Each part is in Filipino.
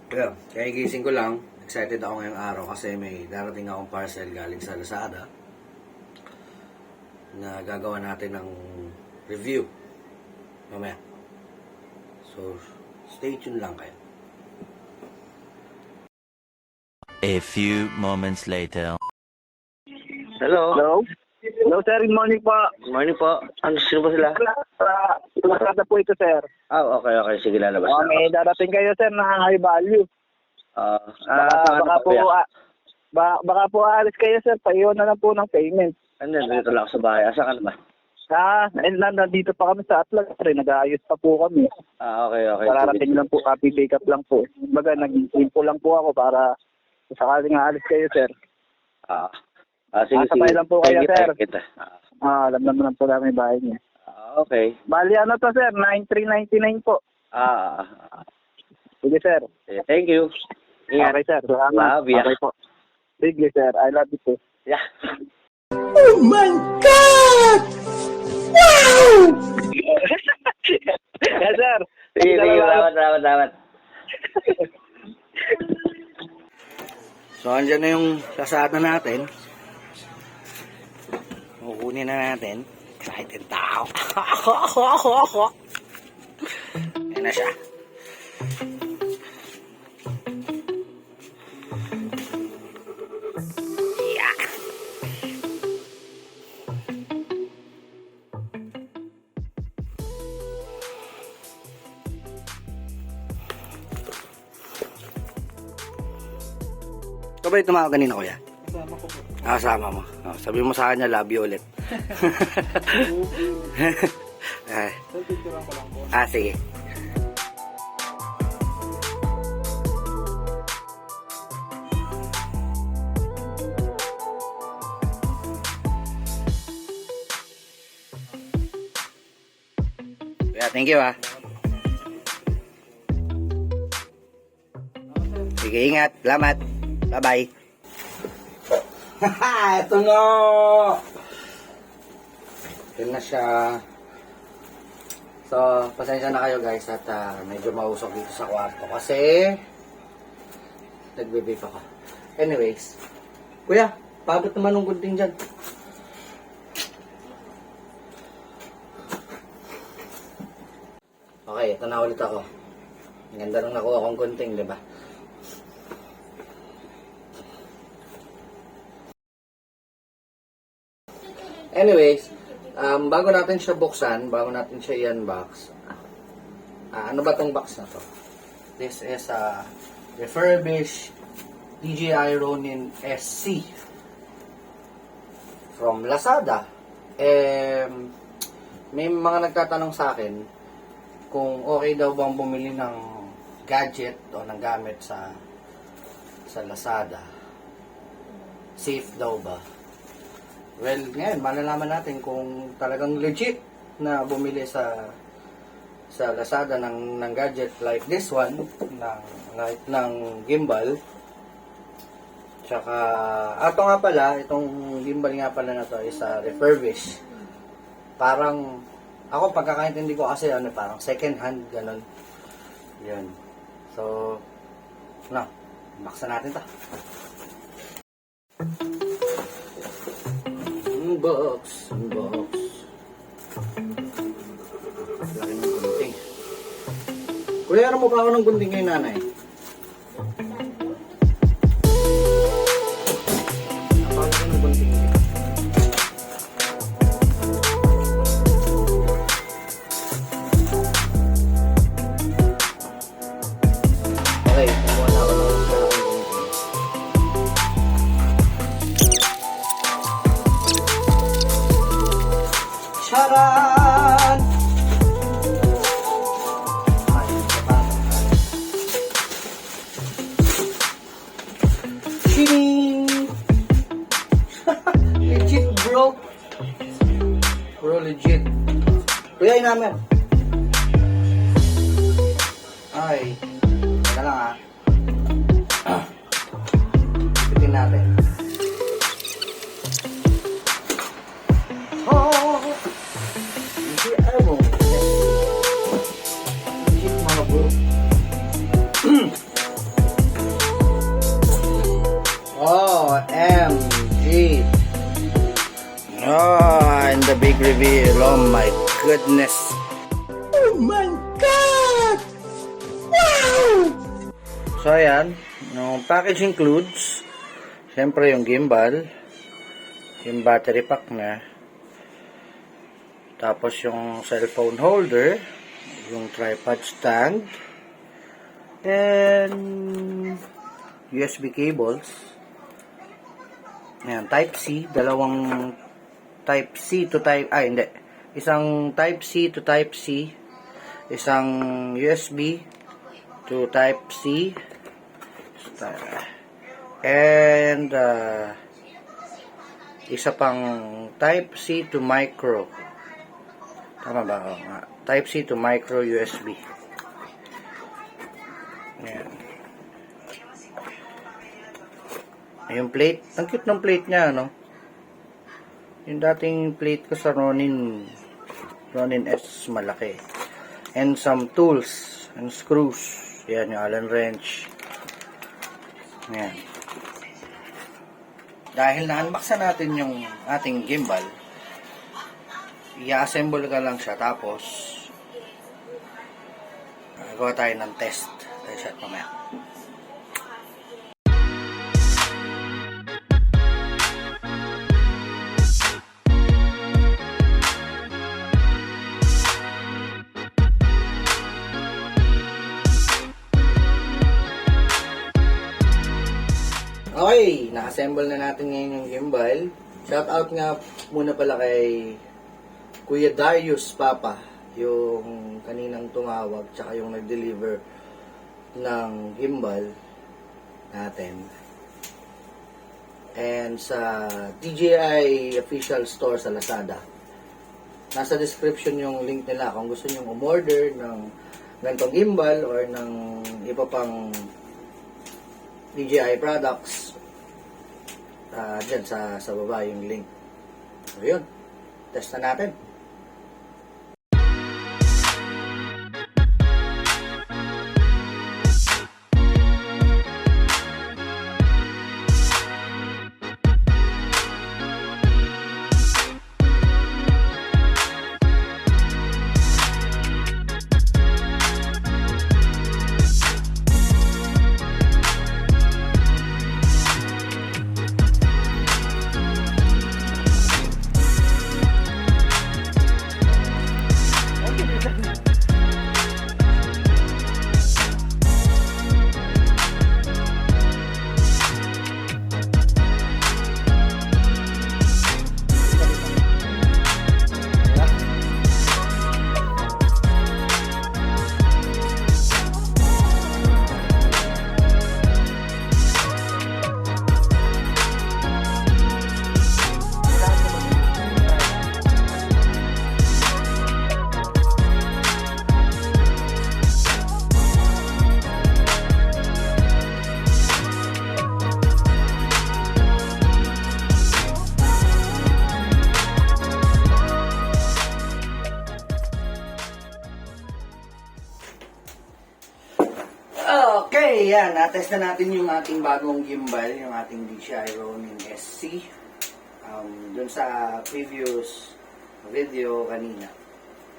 Yeah, kaya gising ko lang. Excited ako ngayong araw kasi may darating akong parcel galing sa Lazada na gagawa natin ng review mamaya. So, stay tuned lang kayo. A few moments later. Hello? Hello? Hello, sir. Good morning po. Good morning po. Ano, sino ba sila? Lazada po ito, sir. Okay. Sige, lalabas na. May darating kayo, sir, na high value. Baka po aalis kayo, sir. Paiwan na lang po ng payment. Dito lang ako sa bahay. Asa ka na ba? Nandito pa kami sa Atlas, sir. Nag-aayos pa po kami. Okay. Pararating lang po, copy pick up lang po. Baga, nag-info lang po ako para sakaling aalis kayo, sir. Sige. Sabay lang po kayo, sir. Kita. Alam naman po namin yung bahay niya. Okay. Bali, ano to, sir? 9,399 po. Sige, sir. Thank you. Ingat. Okay, sir. Salamat. Love ya. Okay po. Sige, sir. I love you too. Yeah. Oh my God! Wow! Yes, sir. Sige. Salamat. So, andyan na yung Lazada natin. Kukunin na natin. Excited tao. Ayan na siya. Yeah. Ito ba yung tumawag kanina, kuya? Kasama ko po. Kasama mo. Sabi mo sa kanya, love you ulit. Picturean ko lang po. Sige. Yeah, thank you Sige, ingat. Salamat. Bye-bye. Ito na! Ito na siya. So, pasensya na kayo guys at medyo mausok dito sa kwarto kasi nagbe-vape ako. Anyways, kuya, pabot naman ng gunting dyan. Okay, ito na ulit ako. Ang ganda nung nakuha kong gunting, di ba? Anyways, bago natin siya buksan, bago natin siya i-unbox, ano ba tong box na to? This is a Refurbished DJI Ronin SC from Lazada. May mga nagtatanong sa akin kung okay daw bang bumili ng gadget o ng gamit sa Lazada. Safe daw ba? Well, ngayon, malalaman natin kung talagang legit na bumili sa Lazada ng gadget like this one, ng gimbal. Tsaka, ito nga pala, itong gimbal nga pala na to is refurbished. Parang, ako pagkakaintindi ko kasi, parang second hand, ganun. Yan. So, baksan natin to. Unbox. Laki ng gunting. Kuya, ano mo pa ako ng gunting kay nanay? Napaka ng gunting niya. Okay, kumuha na ako ng gunting. Charan! Ay, Ching! Legit, bro. Bro, legit. Kuya, namin. Ay, ito lang Pitin natin. And the big reveal. Oh my goodness. Oh my God! Wow! So ayan, yung package includes siyempre yung gimbal, yung battery pack na, tapos yung cellphone holder, yung tripod stand, and USB cables. Ayan, type C, dalawang type C to type, hindi, isang type C to type C, isang USB to type C, and isa pang type C to micro. Tama ba? Oo nga. Type C to micro USB. Ayan. Yung plate. Ang cute ng plate niya, no? Yung dating plate ko sa Ronin S malaki. And some tools and screws. Ayan, yung Allen wrench. Ayan. Dahil na-unbox na natin yung ating gimbal, i-assemble ka lang siya, tapos gawa tayo ng test. Tayo shot mamaya. Okay, na-assemble na natin ngayon yung gimbal. Shout out nga muna pala kay Kuya Darius Papa, yung kaninang tumawag, tsaka yung nag-deliver ng gimbal natin. And sa DJI official store sa Lazada. Nasa description yung link nila kung gusto nyo umorder ng ganitong gimbal or ng iba pang DJI products. Dyan sa baba yung link. So yun, test na natin. Okay, yan. Natest na natin yung ating bagong gimbal, yung ating DJI Ronin SC. Dun sa previous video kanina,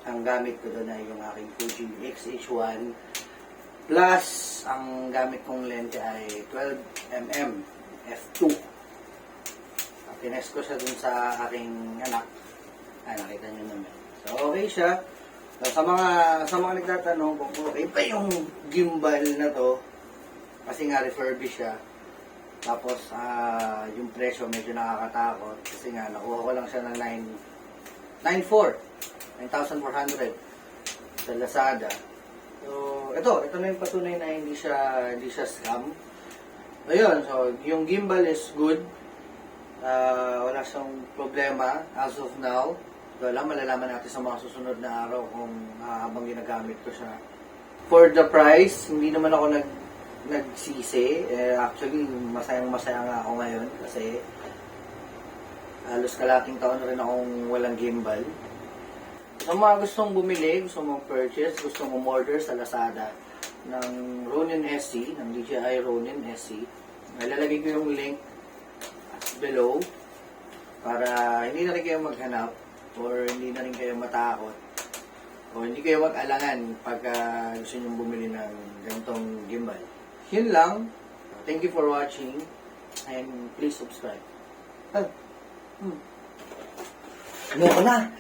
ang gamit ko doon ay yung aking Fuji X-H1 plus ang gamit kong lente ay 12mm f2. Tinest ko siya dun sa aking anak. Nakita nyo naman. So, okay siya. So, sa mga nagtatanong kung okay pa yung gimbal na to, kasi nga refurbished siya. Tapos yung presyo medyo nakakatakot kasi nga nakuha ko lang siya ng 9,400 sa Lazada. So ito na yung patunay na hindi siya scam. Ayun, so yung gimbal is good. Wala siyang problema as of now. Wala, malalaman natin sa mga susunod na araw kung habang ginagamit ko siya. For the price, hindi naman ako nagsisi. Actually, masayang-masaya nga ako ngayon kasi halos kalating taon na rin akong walang gimbal. Sa mga gustong bumili, gustong mag-purchase, gustong umorder sa Lazada ng Ronin SC, ng DJI Ronin SC, ilalagay ko yung link below. para hindi na rin kayo maghanap or hindi na rin kayo matakot o hindi kayo mag-alangan pagka gusto nyo bumili ng ganitong gimbal. Yun lang. Thank you for watching and please subscribe. Ano ko na?